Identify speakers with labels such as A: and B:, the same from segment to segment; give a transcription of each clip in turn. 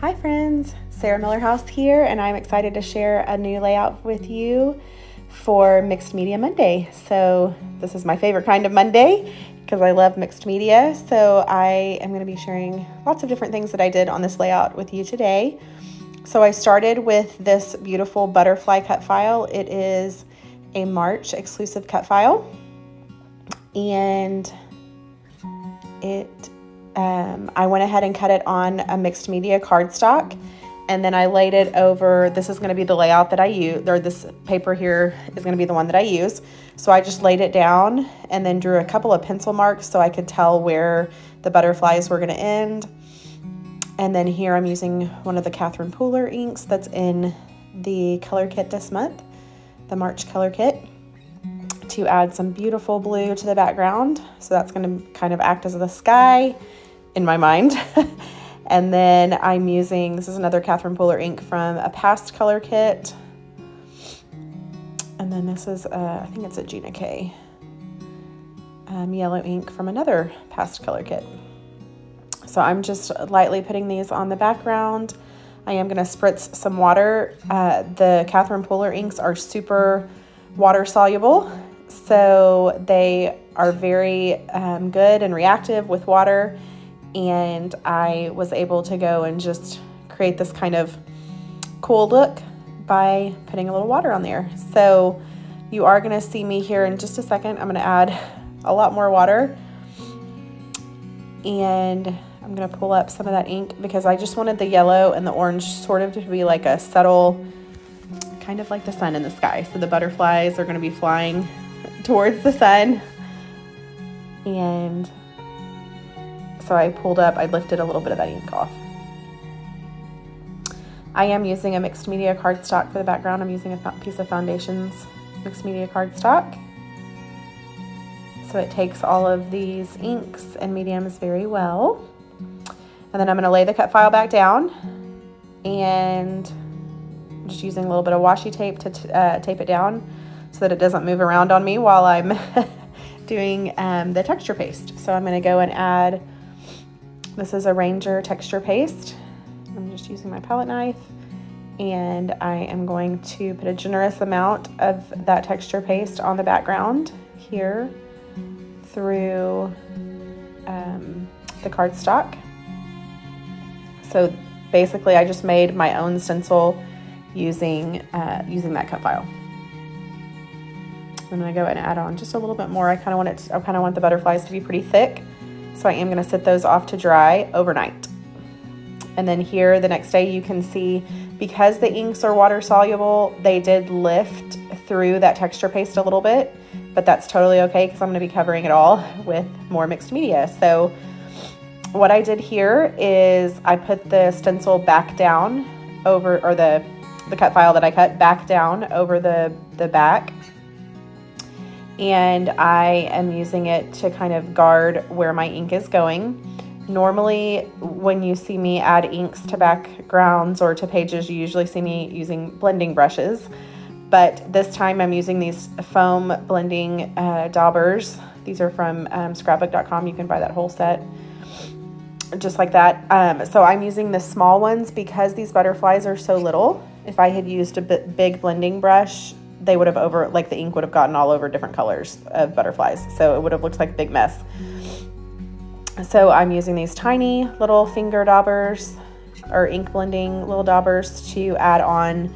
A: Hi friends, Sarah Millerhouse here, and I'm excited to share a new layout with you for Mixed Media Monday. So this is my favorite kind of Monday because I love mixed media. So I am going to be sharing lots of different things that I did on this layout with you today. So I started with this beautiful butterfly cut file. It is a March exclusive cut file, and I went ahead and cut it on a mixed media cardstock, and then I laid it over. This is going to be the layout that I use, or this paper here is going to be the one that I use. So I just laid it down and then drew a couple of pencil marks so I could tell where the butterflies were going to end. And then here I'm using one of the Catherine Pooler inks that's in the color kit this month, the March color kit, to add some beautiful blue to the background. So that's going to kind of act as the sky in my mind. And then I'm using, this is another Catherine Pooler ink from a past color kit. And then this is, I think it's a Gina K yellow ink from another past color kit. So I'm just lightly putting these on the background. I am going to spritz some water. The Catherine Pooler inks are super water soluble, so they are very good and reactive with water. And I was able to go and just create this kind of cool look by putting a little water on there. So you are going to see me here in just a second. I'm going to add a lot more water, and I'm going to pull up some of that ink because I just wanted the yellow and the orange sort of to be like a subtle, kind of like the sun in the sky. So the butterflies are going to be flying towards the sun. And so I pulled up, I lifted a little bit of that ink off. I am using a mixed media cardstock for the background. I'm using a piece of Foundations mixed media cardstock. So it takes all of these inks and mediums very well. And then I'm going to lay the cut file back down, and I'm just using a little bit of washi tape to tape it down so that it doesn't move around on me while I'm doing the texture paste. So I'm going to go and add, this is a Ranger texture paste. I'm just using my palette knife, and I am going to put a generous amount of that texture paste on the background here through the cardstock. So basically I just made my own stencil using that cut file. I'm going to go and add on just a little bit more. I kind of want the butterflies to be pretty thick, so I am going to sit those off to dry overnight. And then here the next day you can see, because the inks are water soluble, they did lift through that texture paste a little bit, but that's totally okay because I'm going to be covering it all with more mixed media. So what I did here is I put the stencil back down over, or the cut file that I cut back down over the back. And I am using it to kind of guard where my ink is going. Normally, when you see me add inks to backgrounds or to pages, you usually see me using blending brushes. But this time I'm using these foam blending daubers. These are from scrapbook.com. You can buy that whole set just like that. So I'm using the small ones because these butterflies are so little. If I had used a big blending brush, they would have the ink would have gotten all over different colors of butterflies. So it would have looked like a big mess. So I'm using these tiny little finger daubers, or ink blending little daubers, to add on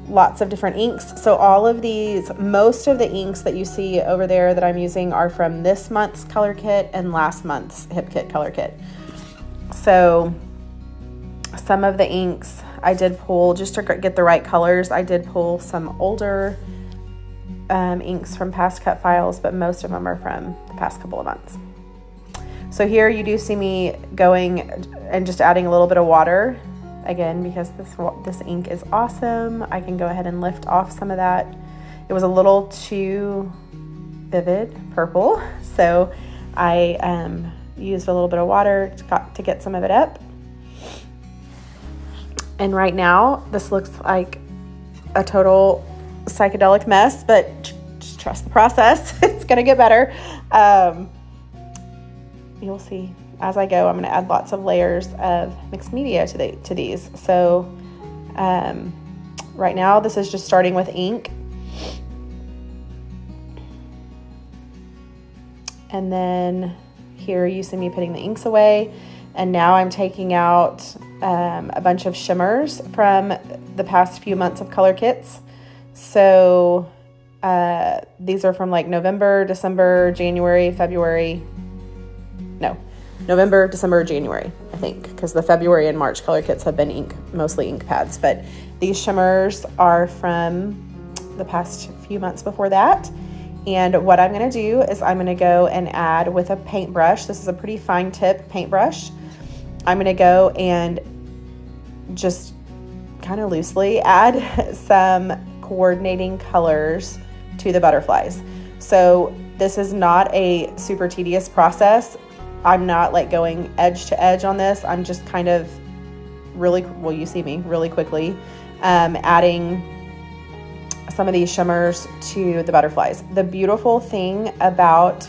A: lots of different inks. So all of these, most of the inks that you see over there that I'm using are from this month's color kit and last month's Hip Kit color kit. So some of the inks I did pull, just to get the right colors, I did pull some older inks from past cut files, but most of them are from the past couple of months. So here you do see me going and just adding a little bit of water, again, because this ink is awesome. I can go ahead and lift off some of that. It was a little too vivid purple, so I used a little bit of water to get some of it up. And right now, this looks like a total psychedelic mess, but just trust the process. It's gonna get better. You'll see as I go, I'm going to add lots of layers of mixed media to these. So right now, this is just starting with ink. And then here you see me putting the inks away. And now I'm taking out a bunch of shimmers from the past few months of color kits. So these are from like November, December, January, February. No, November, December, January, I think, because the February and March color kits have been mostly ink pads. But these shimmers are from the past few months before that. And what I'm going to do is I'm going to go and add with a paintbrush. This is a pretty fine tip paintbrush. I'm going to go and just kind of loosely add some coordinating colors to the butterflies. So this is not a super tedious process. I'm not like going edge to edge on this. I'm just kind of really, well, you see me really quickly adding some of these shimmers to the butterflies. The beautiful thing about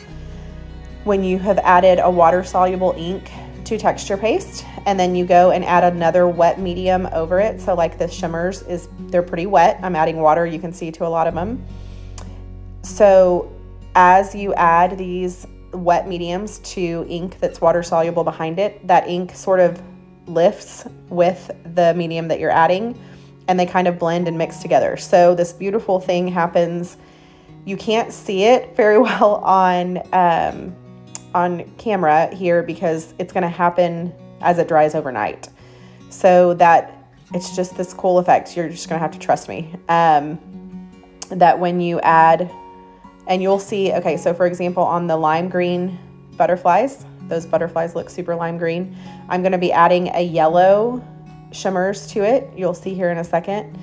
A: when you have added a water-soluble ink to texture paste and then you go and add another wet medium over it, so like the shimmers, they're pretty wet. I'm adding water, you can see, to a lot of them. So as you add these wet mediums to ink that's water-soluble behind it, that ink sort of lifts with the medium that you're adding, and they kind of blend and mix together. So this beautiful thing happens. You can't see it very well on camera here because it's gonna happen as it dries overnight. So that it's just this cool effect. You're just gonna have to trust me. That when you add, and you'll see, okay, so for example, on the lime green butterflies, those butterflies look super lime green. I'm gonna be adding a yellow shimmers to it. You'll see here in a second.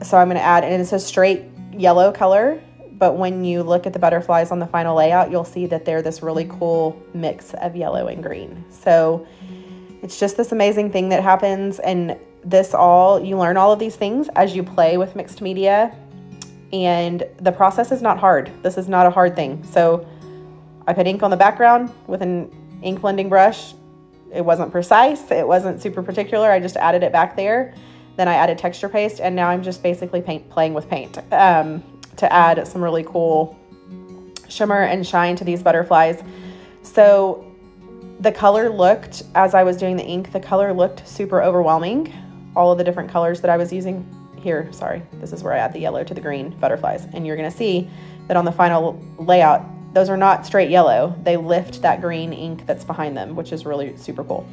A: So I'm going to add, and it's a straight yellow color, but when you look at the butterflies on the final layout, you'll see that they're this really cool mix of yellow and green. So it's just this amazing thing that happens, and you learn all of these things as you play with mixed media, and the process is not hard. This is not a hard thing. So I put ink on the background with an ink blending brush. It wasn't precise. It wasn't super particular. I just added it back there. Then I added texture paste, and now I'm just basically playing with paint to add some really cool shimmer and shine to these butterflies. So the color looked, as I was doing the ink, the color looked super overwhelming. All of the different colors that I was using here, sorry, this is where I add the yellow to the green butterflies. And you're gonna see that on the final layout, those are not straight yellow. They lift that green ink that's behind them, which is really super cool.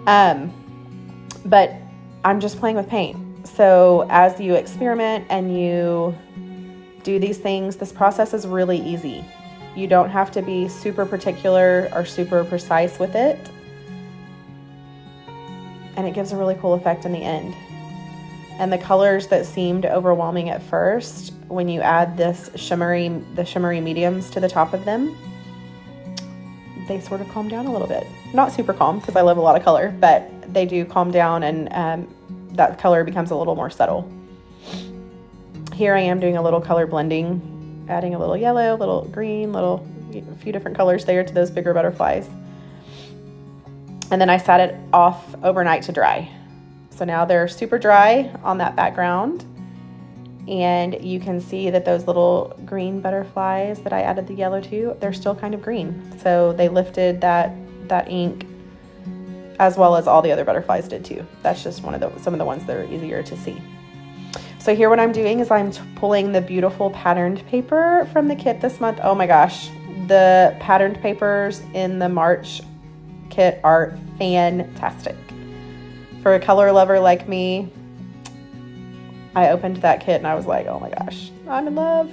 A: But I'm just playing with paint. So as you experiment and you do these things, this process is really easy. You don't have to be super particular or super precise with it. And it gives a really cool effect in the end. And the colors that seemed overwhelming at first, when you add the shimmery mediums to the top of them, they sort of calm down a little bit. Not super calm, because I love a lot of color, but they do calm down, and that color becomes a little more subtle. Here I am doing a little color blending, adding a little yellow, a little green, a few different colors there to those bigger butterflies. And then I sat it off overnight to dry. So now they're super dry on that background, and you can see that those little green butterflies that I added the yellow to, they're still kind of green. So they lifted that ink as well as all the other butterflies did too. That's just some of the ones that are easier to see. So here what I'm doing is I'm pulling the beautiful patterned paper from the kit this month. Oh my gosh, the patterned papers in the March kit are fantastic. For a color lover like me, I opened that kit and I was like, oh my gosh, I'm in love.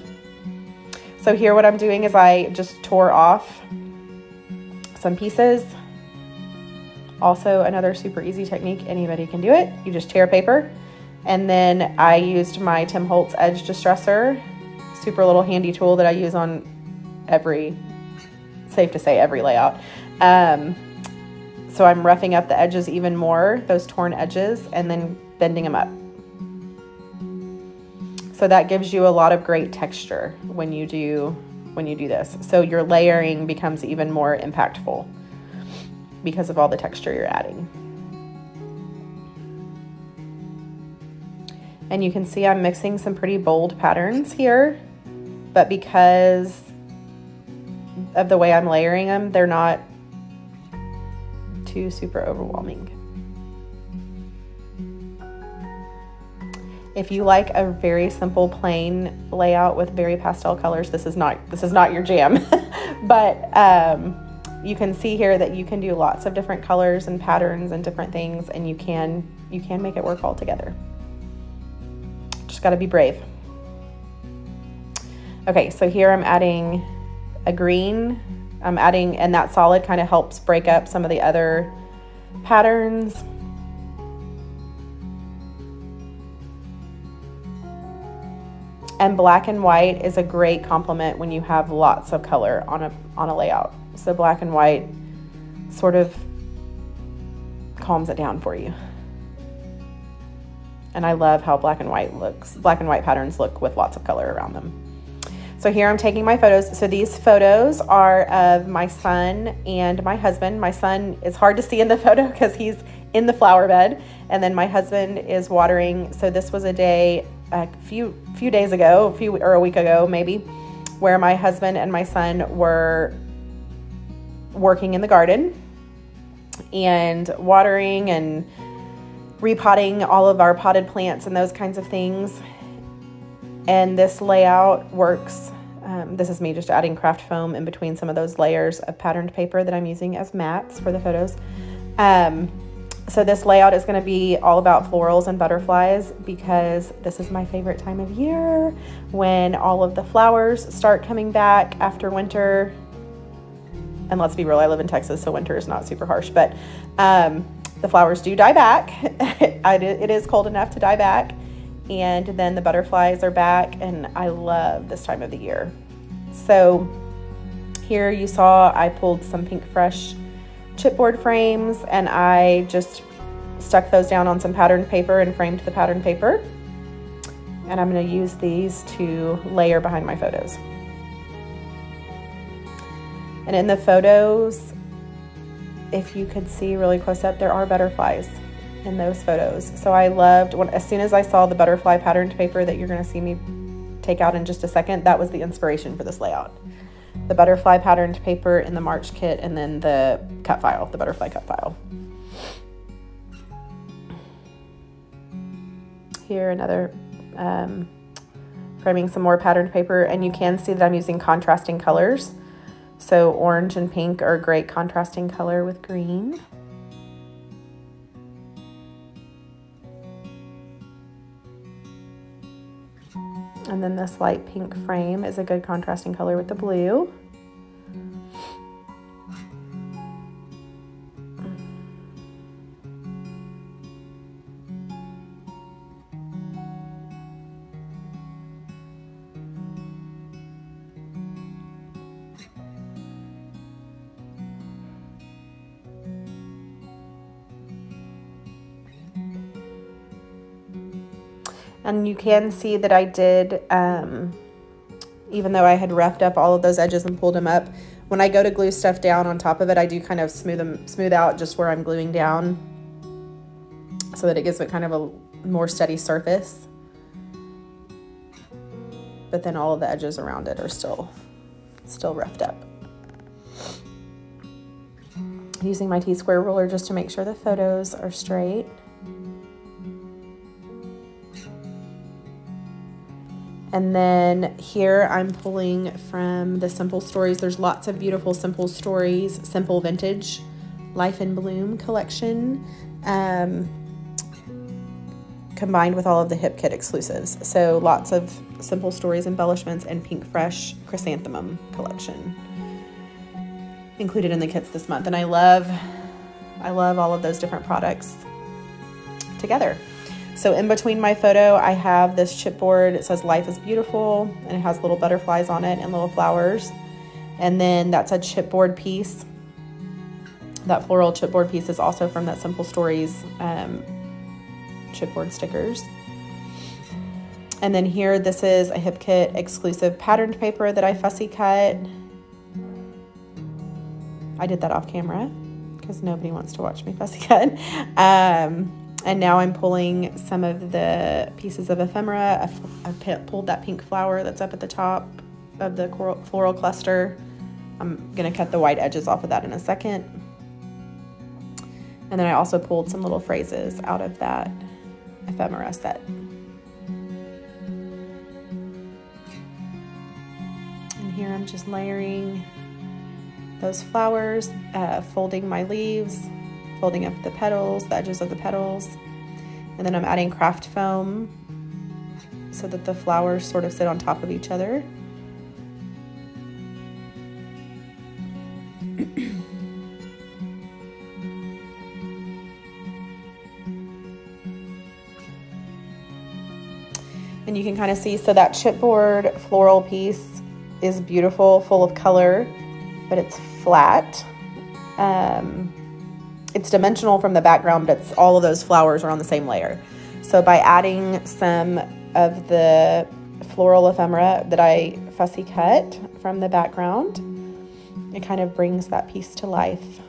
A: So here what I'm doing is I just tore off some pieces. Also another super easy technique, anybody can do it. You just tear paper. And then I used my Tim Holtz Edge Distressor, super little handy tool that I use on safe to say every layout. So I'm roughing up the edges even more, those torn edges, and then bending them up. So that gives you a lot of great texture when you do when you do this. So your layering becomes even more impactful because of all the texture you're adding. And you can see I'm mixing some pretty bold patterns here, but because of the way I'm layering them, they're not too super overwhelming. If you like a very simple plain layout with very pastel colors, this is not your jam. But you can see here that you can do lots of different colors and patterns and different things, and you can make it work all together. Just got to be brave. Okay, so here I'm adding a green. And that solid kind of helps break up some of the other patterns. And black and white is a great complement when you have lots of color on a layout. So black and white sort of calms it down for you. And I love how black and white looks. Black and white patterns look with lots of color around them. So here I'm taking my photos. So these photos are of my son and my husband. My son is hard to see in the photo because he's in the flower bed. And then my husband is watering. So this was a day, a few days ago, or a week ago maybe, where my husband and my son were working in the garden and watering and repotting all of our potted plants and those kinds of things. And this layout works. This is me just adding craft foam in between some of those layers of patterned paper that I'm using as mats for the photos. So this layout is going to be all about florals and butterflies because this is my favorite time of year when all of the flowers start coming back after winter. And let's be real, I live in Texas, so winter is not super harsh, but the flowers do die back. It is cold enough to die back. And then the butterflies are back, and I love this time of the year. So here you saw I pulled some Pink Fresh chipboard frames, and I just stuck those down on some patterned paper and framed the patterned paper. And I'm going to use these to layer behind my photos. And in the photos, if you could see really close up, there are butterflies in those photos. So I loved, as soon as I saw the butterfly patterned paper that you're going to see me take out in just a second, that was the inspiration for this layout. The butterfly patterned paper in the March kit, and then the cut file, the butterfly cut file. Here another framing some more patterned paper, and you can see that I'm using contrasting colors. So orange and pink are a great contrasting color with green. And then this light pink frame is a good contrasting color with the blue. And you can see that I did, even though I had roughed up all of those edges and pulled them up, when I go to glue stuff down on top of it, I do kind of smooth out just where I'm gluing down so that it gives it kind of a more steady surface. But then all of the edges around it are still roughed up. I'm using my T-square ruler just to make sure the photos are straight. And then here I'm pulling from the Simple Stories. There's lots of beautiful Simple Stories, Simple Vintage Life in Bloom collection, combined with all of the Hip Kit exclusives. So lots of Simple Stories embellishments and Pink Fresh Chrysanthemum collection included in the kits this month. And I love all of those different products together. So in between my photo, I have this chipboard. It says Life is Beautiful, and it has little butterflies on it and little flowers. And then that's a chipboard piece. That floral chipboard piece is also from that Simple Stories chipboard stickers. And then here, this is a Hip Kit exclusive patterned paper that I fussy cut. I did that off camera because nobody wants to watch me fussy cut. And now I'm pulling some of the pieces of ephemera. I pulled that pink flower that's up at the top of the floral cluster. I'm gonna cut the white edges off of that in a second. And then I also pulled some little phrases out of that ephemera set. And here I'm just layering those flowers, folding my leaves, folding up the petals, the edges of the petals. And then I'm adding craft foam so that the flowers sort of sit on top of each other. And you can kind of see, so that chipboard floral piece is beautiful, full of color, but it's flat. It's dimensional from the background, but it's, all of those flowers are on the same layer. So by adding some of the floral ephemera that I fussy cut from the background, it kind of brings that piece to life.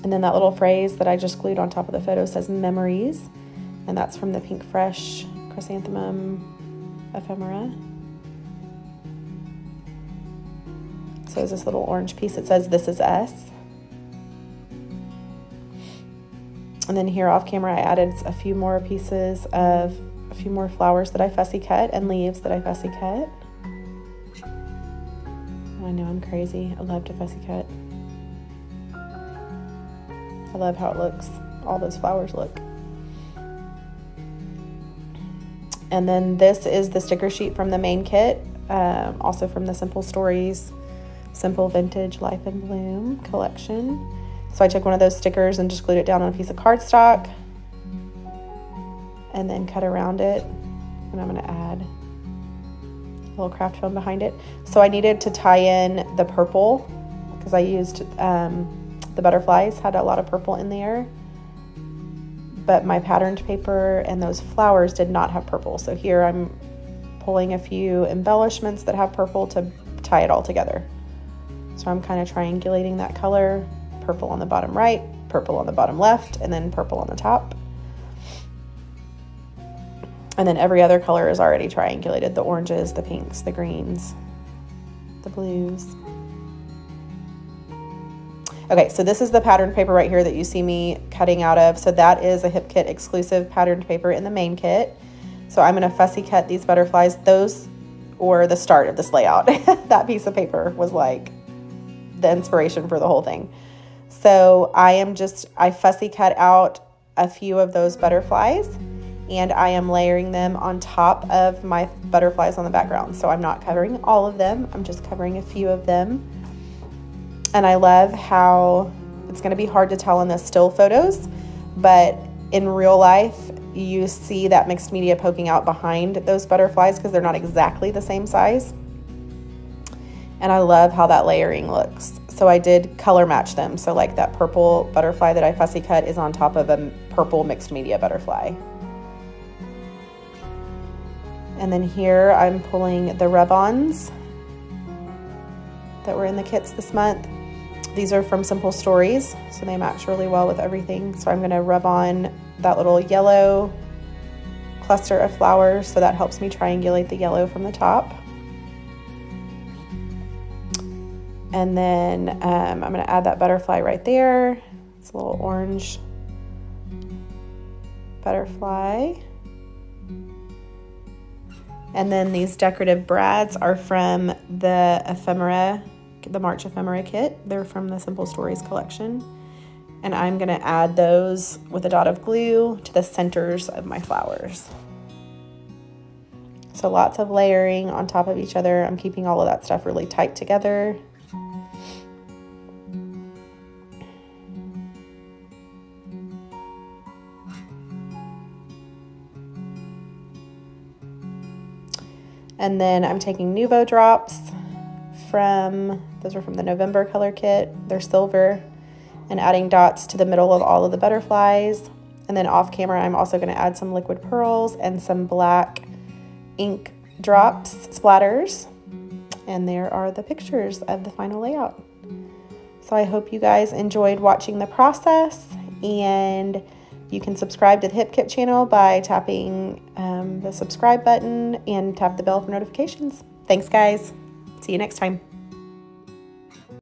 A: And then that little phrase that I just glued on top of the photo says memories. And that's from the Pink Fresh chrysanthemum ephemera. So there's this little orange piece that says, "This is us." And then here off camera, I added a few more pieces of a few more flowers that I fussy cut and leaves that I fussy cut. I know I'm crazy. I love to fussy cut. I love how it looks. All those flowers look. And then this is the sticker sheet from the main kit, also from the Simple Stories, Simple Vintage Life in Bloom collection. So I took one of those stickers and just glued it down on a piece of cardstock and then cut around it. And I'm gonna add a little craft foam behind it. So I needed to tie in the purple because I used, the butterflies had a lot of purple in there. But my patterned paper and those flowers did not have purple. So here I'm pulling a few embellishments that have purple to tie it all together. So I'm kind of triangulating that color, purple on the bottom right, purple on the bottom left, and then purple on the top. And then every other color is already triangulated: the oranges, the pinks, the greens, the blues. Okay, so this is the patterned paper right here that you see me cutting out of. So that is a Hip Kit exclusive patterned paper in the main kit. So I'm gonna fussy cut these butterflies. Those were the start of this layout. That piece of paper was like the inspiration for the whole thing. So I fussy cut out a few of those butterflies and I am layering them on top of my butterflies on the background. So I'm not covering all of them, I'm just covering a few of them. And I love how it's gonna be hard to tell in the still photos, but in real life, you see that mixed media poking out behind those butterflies because they're not exactly the same size. And I love how that layering looks. So I did color match them. So like that purple butterfly that I fussy cut is on top of a purple mixed media butterfly. And then here I'm pulling the rub-ons that were in the kits this month. These are from Simple Stories, so they match really well with everything. So I'm gonna rub on that little yellow cluster of flowers, so that helps me triangulate the yellow from the top. And then I'm gonna add that butterfly right there. It's a little orange butterfly. And then these decorative brads are from the ephemera, the March ephemera kit. They're from the Simple Stories collection. And I'm gonna add those with a dot of glue to the centers of my flowers. So lots of layering on top of each other. I'm keeping all of that stuff really tight together. And then I'm taking Nuvo drops those are from the November color kit. They're silver, and adding dots to the middle of all of the butterflies. And then off camera, I'm also going to add some liquid pearls and some black ink drops, splatters. And there are the pictures of the final layout. So I hope you guys enjoyed watching the process, and you can subscribe to the Hip Kip channel by tapping the subscribe button and tap the bell for notifications. Thanks, guys. See you next time.